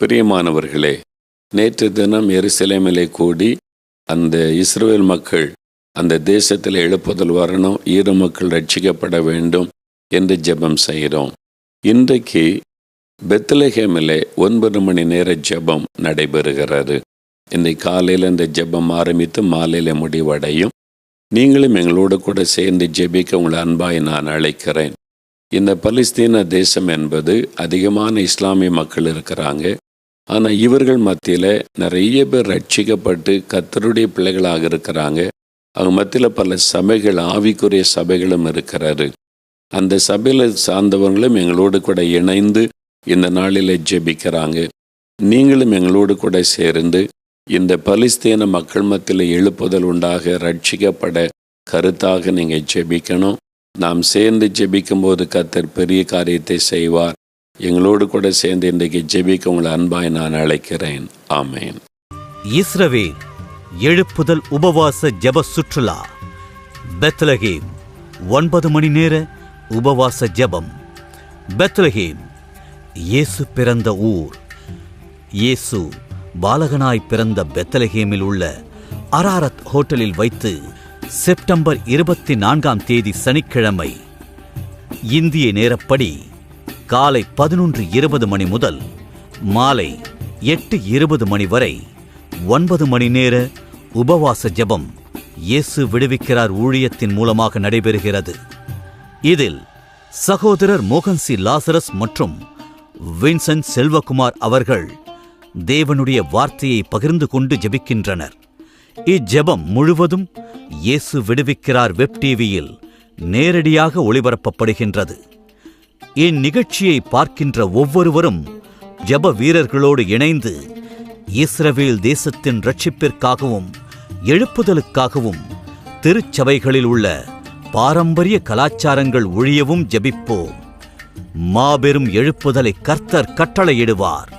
பிரியமானவர்களே, நேற்று தினம் எருசலேமிலே கூடி அந்த இஸ்ரவேல் மக்கள் அந்த தேசத்தில் எழுப்புதல் வரணும், ஈர மக்கள் ரட்சிக்கப்பட வேண்டும் என்று ஜெபம் செய்கிறோம். இன்றைக்கு பெத்லகேமிலே 9 மணி நேர ஜெபம் நடைபெறுகிறது. இன்றைக்கு காலையில் இந்த ஜெபம் ஆரம்பித்து மாலையில் முடிவடையும். நீங்களும் எங்களோடு கூட சேர்ந்து ஜெபிக்க உங்களை அன்பாய் நான் அழைக்கிறேன். இந்த பலஸ்தீன தேசம் என்பது அதிகமான இஸ்லாமிய மக்கள் இருக்கிறாங்க. ஆனால் இவர்கள் மத்தியில் நிறைய பேர் ரட்சிக்கப்பட்டு கர்த்தருடைய பிள்ளைகளாக இருக்கிறாங்க. அவங்க மத்தியில் பல சபைகள், ஆவிக்குரிய சபைகளும் இருக்கிறாரு. அந்த சபையில் சார்ந்தவங்களும் எங்களோடு கூட இணைந்து இந்த நாளில் ஜெபிக்கிறாங்க. நீங்களும் எங்களோடு கூட சேர்ந்து இந்த பலஸ்தீன மக்கள் மத்தியில் எழுப்புதல் உண்டாக ரட்சிக்கப்பட கருத்தாக நீங்கள் ஜெபிக்கணும். நாம் சேர்ந்து ஜெபிக்கும் போது கர்த்தர் பெரிய காரியத்தை செய்வார். எங்களோடு கூட சேர்ந்து இன்றைக்கு ஜெபிக்க உங்களை அன்பாய் நான் அழைக்கிறேன். ஆமேன். இஸ்ரவேல் எழுப்புதல் உபவாச ஜெப சுற்றுலா. பெத்லகேம் 9 மணி நேர உபவாச ஜெபம். பெத்லகேம் இயேசு பிறந்த ஊர். இயேசு பாலகனாய் பிறந்த பெத்லகேமில் உள்ள அராரத் ஹோட்டலில் வைத்து செப்டம்பர் 24ஆம் தேதி சனிக்கிழமை இந்திய நேரப்படி காலை 11:20 மணி முதல் மாலை 8:20 மணி வரை 9 மணி நேர உபவாச ஜெபம் இயேசு விடுவிக்கிறார் ஊழியத்தின் மூலமாக நடைபெறுகிறது. இதில் சகோதரர் மோகன்சி லாசரஸ் மற்றும் வின்சென்ட் செல்வகுமார் அவர்கள் தேவனுடைய வார்த்தையை பகிர்ந்து கொண்டு ஜெபிக்கின்றனர். இஜெபம் முழுவதும் இயேசு விடுவிக்கிறார் வெப் டிவியில் நேரடியாக ஒளிபரப்பப்படுகின்றது. இந்நிகழ்ச்சியை பார்க்கின்ற ஒவ்வொருவரும் ஜெப வீரர்களோடு இணைந்து இஸ்ரவேல் தேசத்தின் ரட்சிப்பிற்காகவும் எழுப்புதலுக்காகவும் திருச்சபைகளில் உள்ள பாரம்பரிய கலாச்சாரங்கள் ஒழியவும் ஜெபிப்போம். மாபெரும் எழுப்புதலை கர்த்தர் கட்டளையிடுவார்.